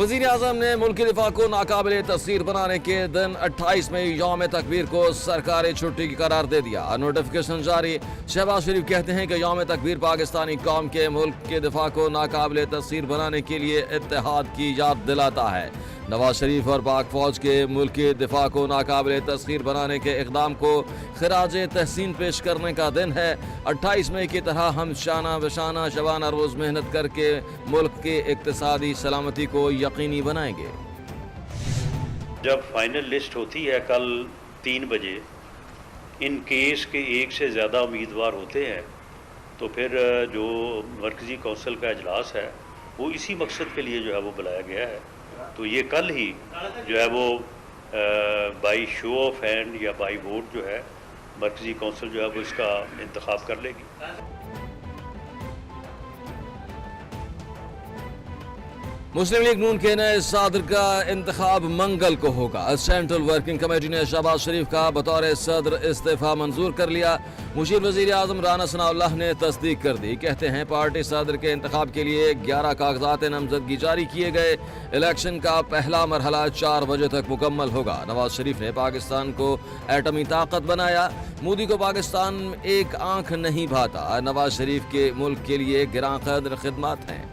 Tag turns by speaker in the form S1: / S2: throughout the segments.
S1: वज़ीर आज़म ने मुल्की दिफा को नाकाबिले तस्सीर बनाने के दिन 28 मई यौम तकबीर को सरकारी छुट्टी की करार दे दिया। नोटिफिकेशन जारी। शहबाज शरीफ कहते हैं कि यौम तकबीर पाकिस्तानी कौम के मुल्क के दिफा को नाकाबिले तस्सीर बनाने के लिए इत्तेहाद की याद दिलाता है। नवाज शरीफ और पाक फौज के मुल्क के दिफा को नाकाबिले तस्खीर बनाने के इक़दाम को खिराज तहसीन पेश करने का दिन है। 28 मई की तरह हम शाना बशाना शबाना रोज़ मेहनत करके मुल्क के इक़्तिसादी सलामती को यकीनी बनाएंगे।
S2: जब फाइनल लिस्ट होती है कल 3 बजे, इन केस के एक से ज़्यादा उम्मीदवार होते हैं, तो फिर जो मरकज़ी कौंसिल का इजलास है वो इसी मकसद के लिए जो है वो बुलाया गया है। तो ये कल ही जो है वो बाई शो ऑफ हैंड या बाई वोट जो है मरकज़ी कौंसिल जो है वो इसका इंतखाब कर लेगी।
S1: मुस्लिम लीग नून के नए सदर का इंतखाब मंगल को होगा। सेंट्रल वर्किंग कमेटी ने शहबाज शरीफ का बतौर सदर इस्तीफा मंजूर कर लिया। मुशीर वज़ीर आज़म राना सनाउल्लाह ने तस्दीक कर दी। कहते हैं पार्टी सदर के इंतखाब के लिए 11 कागजात नामजदगी जारी किए गए। इलेक्शन का पहला मरहला 4 बजे तक मुकम्मल होगा। नवाज शरीफ ने पाकिस्तान को एटमी ताकत बनाया। मोदी को पाकिस्तान एक आंख नहीं भाता। नवाज शरीफ के मुल्क के लिए गिरां कदर खिदमत हैं।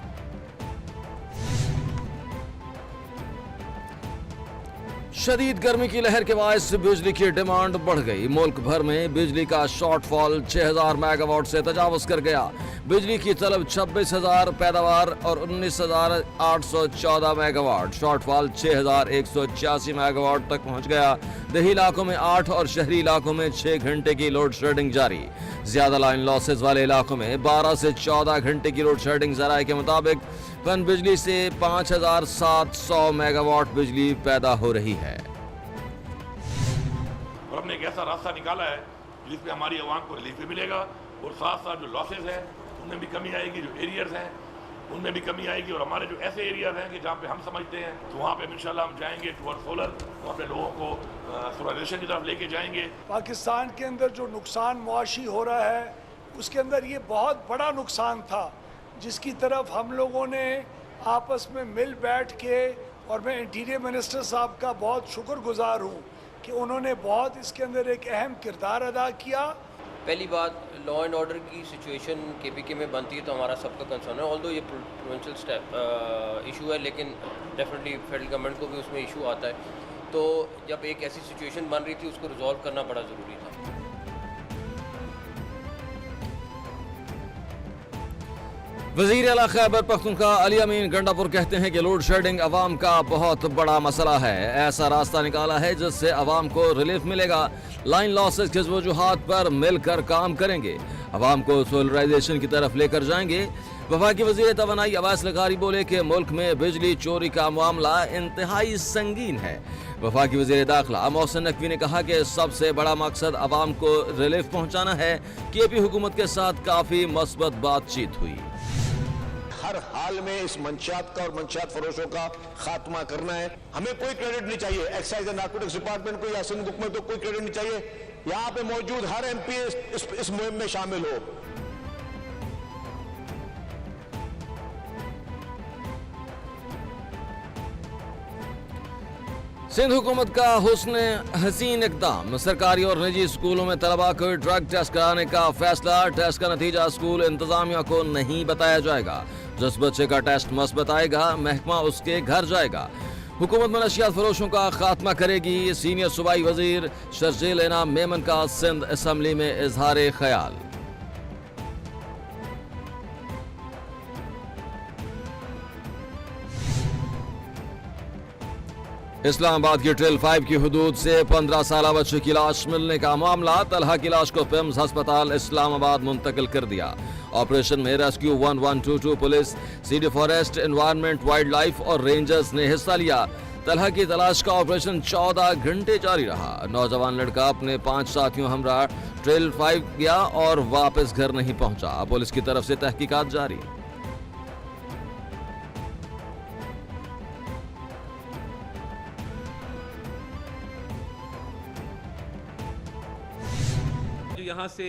S1: शदीद गर्मी की लहर के बायस बिजली की डिमांड बढ़ गई। मुल्क भर में बिजली का शॉर्टफॉल 6000 मेगावाट से तजावज कर गया। बिजली की तलब 26,000 पैदावार और 19,814 मेगावाट। शॉर्टफॉल 6,186 मेगावाट तक पहुंच गया। देही इलाकों में 8 और शहरी इलाकों में 6 घंटे की लोड शेडिंग जारी। ज्यादा लाइन लॉसेज वाले इलाकों में 12 से 14 घंटे की लोड शेडिंग। जराये के मुताबिक पन बिजली से 5,700 मेगावाट बिजली पैदा हो रही है।
S3: और हमने एक ऐसा रास्ता निकाला है जिसमें हमारी आवाम को रिलीफ भी मिलेगा और साथ साथ जो लॉसेज हैं उनमें भी कमी आएगी, जो एरियाज हैं उनमें भी कमी आएगी। और हमारे जो ऐसे एरियाज हैं कि जहाँ पे हम समझते हैं तो वहाँ पे इंशाल्लाह हम जाएंगे टुवर्ड सोलर, वहाँ पे लोगों को सोलराइजेशन की तरफ लेके जाएंगे।
S4: पाकिस्तान के अंदर जो नुकसान मुआशी हो रहा है उसके अंदर ये बहुत बड़ा नुकसान था जिसकी तरफ हम लोगों ने आपस में मिल बैठ के, और मैं इंटीरियर मिनिस्टर साहब का बहुत शुक्रगुजार हूँ कि उन्होंने बहुत इसके अंदर एक अहम किरदार अदा किया।
S5: पहली बात, लॉ एंड ऑर्डर की सिचुएशन केपीके में बनती है तो हमारा सबका कंसर्न है। ऑल्दो ये प्रोविंशियल इशू है, लेकिन डेफिनेटली फेडरल गवर्नमेंट को भी उसमें इशू आता है। तो जब एक ऐसी सिचुएशन बन रही थी उसको रिजॉल्व करना बड़ा ज़रूरी था।
S1: वज़ीर आला खैबर पख्तूनख्वा अली अमीन गंडापुर कहते हैं कि लोड शेडिंग अवाम का बहुत बड़ा मसला है। ऐसा रास्ता निकाला है जिससे अवाम को रिलीफ मिलेगा। लाइन लॉसेज के वजूहात पर मिलकर काम करेंगे। अवाम को सोलराइजेशन की तरफ लेकर जाएंगे। वफाकी वज़ीर तवानाई अब्बास लकारी बोले कि मुल्क में बिजली चोरी का मामला इंतहाई संगीन है। वफाकी वज़ीर दाखिला मोहसिन नकवी ने कहा कि सबसे बड़ा मकसद अवाम को रिलीफ पहुँचाना है। केपी हुकूमत के साथ काफ़ी मस्बत बातचीत हुई।
S6: हर हाल में इस मंशियात का और मंशियात फरोशों का खात्मा करना है। हमें कोई क्रेडिट नहीं चाहिए, एक्साइज एंड नारकोटिक्स डिपार्टमेंट को या सिंध हुकूमत को कोई क्रेडिट नहीं चाहिए। यहाँ पे मौजूद हर एमपी इस मुहिम में शामिल हो।
S1: सिंध हुकूमत का हुस्न हसीन इक़दाम। सरकारी और निजी स्कूलों में तलबा को ड्रग टेस्ट कराने का फैसला। टेस्ट का नतीजा स्कूल इंतजामिया को नहीं बताया जाएगा। जिस बच्चे का टेस्ट मस्बत आएगा महकमा उसके घर जाएगा। हुकूमत मनशियात फरोशों का खात्मा करेगी। सीनियर सूबाई वजीर शर्जील इनाम मेमन का सिंध असम्बली में इजहार ख्याल। इस्लामाबाद की ट्रेल 5 की हुदूद से 15 साल बच्चे की लाश मिलने का मामला। तलहा की लाश को पिम्स अस्पताल इस्लामाबाद मुंतकिल कर दिया। ऑपरेशन में rescue 1122 police, CD forest, environment, wild life और रेंजर्स ने हिस्सा लिया। तलहा की तलाश का ऑपरेशन 14 घंटे जारी रहा। नौजवान लड़का अपने 5 साथियों हमरा ट्रेल 5 गया और वापस घर नहीं पहुंचा। पुलिस की तरफ से तहकीकात जारी।
S7: यहाँ से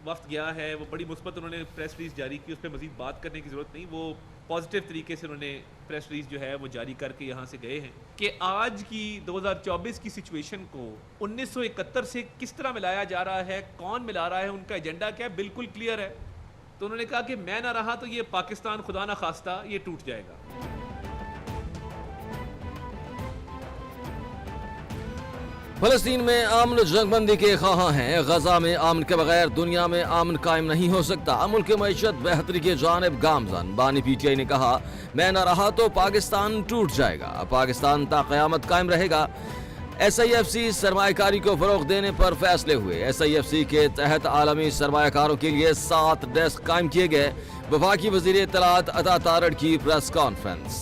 S7: वफ्द गया है वो बड़ी मुस्बत उन्होंने प्रेस रिलीज जारी की। उस पर मजीद बात करने की ज़रूरत नहीं। वो पॉजिटिव तरीके से उन्होंने प्रेस रिलीज जो है वो जारी करके यहाँ से गए हैं कि आज की 2024 की सिचुएशन को 1971 से किस तरह मिलाया जा रहा है, कौन मिला रहा है, उनका एजेंडा क्या है, बिल्कुल क्लियर है। तो उन्होंने कहा कि मैं ना रहा तो ये पाकिस्तान खुदा ना खास्ता ये टूट जाएगा।
S1: फलस्तीन में अमन जंगबंदी के ख्वाहां हैं। गजा में अमन के बगैर दुनिया में अमन कायम नहीं हो सकता। मुल्क की मईशत बेहतरी की जानिब गामजन। बानी PTI ने कहा, मैं न रहा तो पाकिस्तान टूट जाएगा, पाकिस्तान ता क़यामत कायम रहेगा। SIFC सरमायाकारी को फरोग देने पर फैसले हुए। SIFC के तहत आलमी सरमायाकारों के लिए 7 डेस्क कायम किए गए। वफाकी वज़ीर इत्तलात अता तारड़ की प्रेस कॉन्फ्रेंस।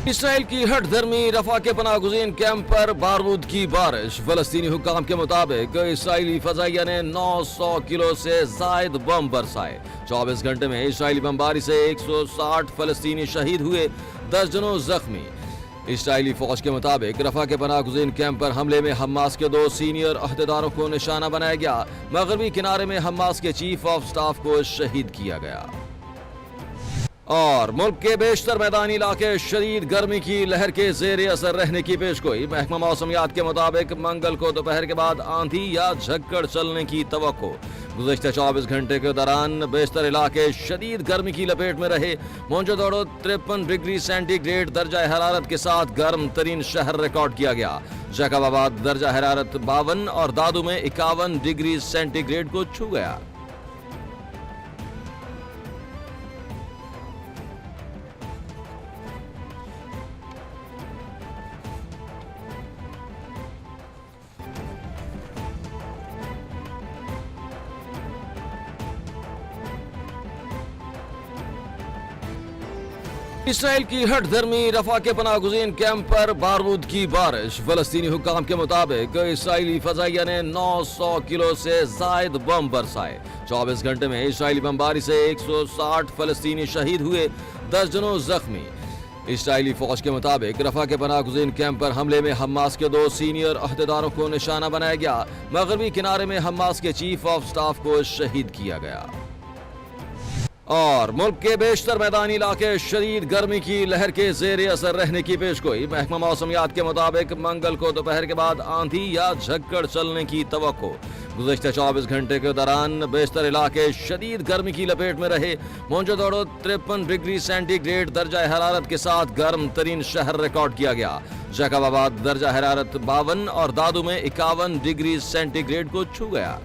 S1: इसराइल की हट धर्मी रफा के पनाहगुज़ीन कैंप पर बारूद की बारिश। फलस्तीनी हुक्काम के मुताबिक इसराइली फजाइया ने 900 किलो से जायद बम बरसाए। 24 घंटे में इसराइली बमबारी से 160 फलस्तीनी शहीद हुए, 10 जनों जख्मी। इसराइली फौज के मुताबिक रफा के पनाहगुज़ीन कैंप पर हमले में हमास के 2 सीनियर अहदेदारों को निशाना बनाया गया। मगरबी किनारे में हमास के चीफ ऑफ स्टाफ को शहीद किया गया। और मुल्क के बेशतर मैदानी इलाके शदीद गर्मी की लहर के जेर असर रहने की पेशगोई। महकमा मौसमियात के मुताबिक मंगल को दोपहर के बाद आंधी या झक्कड़ चलने की तवक्को। गुज़श्ता 24 घंटे के दौरान बेशतर इलाके शदीद गर्मी की लपेट में रहे। मोंजोदड़ो 53 डिग्री सेंटीग्रेड दर्जा हरारत के साथ गर्म तरीन शहर रिकॉर्ड किया गया। जैकबाबाद दर्जा हरारत 52 और दादू में 51 डिग्री सेंटीग्रेड को छू गया। इसराइल की हट धर्मी रफा के पनाहगुज़ीन कैंप पर बारूद की बारिश। फलस्तीनी हुक्काम के मुताबिक इसराइली फजाइया ने 900 किलो से जायद बम बरसाए। 24 घंटे में इसराइली बमबारी से 160 फलस्तीनी शहीद हुए, 10 जनों जख्मी। इसराइली फौज के मुताबिक रफा के पनाहगुज़ीन कैंप पर हमले में हमास के 2 सीनियर अहदेदारों को निशाना बनाया गया। मगरबी किनारे में हमास के चीफ ऑफ स्टाफ को शहीद किया गया। और मुल्क के बेशतर मैदानी इलाके शदीद गर्मी की लहर के जेर असर रहने की पेशगोई। महकमा मौसमियात के मुताबिक मंगल को दोपहर के बाद आंधी या झक्कड़ चलने की तवक्को। गुज़श्ता 24 घंटे के दौरान बेशतर इलाके शदीद गर्मी की लपेट में रहे। मोंजोदड़ो 53 डिग्री सेंटीग्रेड दर्जा हरारत के साथ गर्म तरीन शहर रिकॉर्ड किया गया। जैकबाबाद दर्जा हरारत 52 और दादू में 51 डिग्री सेंटीग्रेड को छू गया।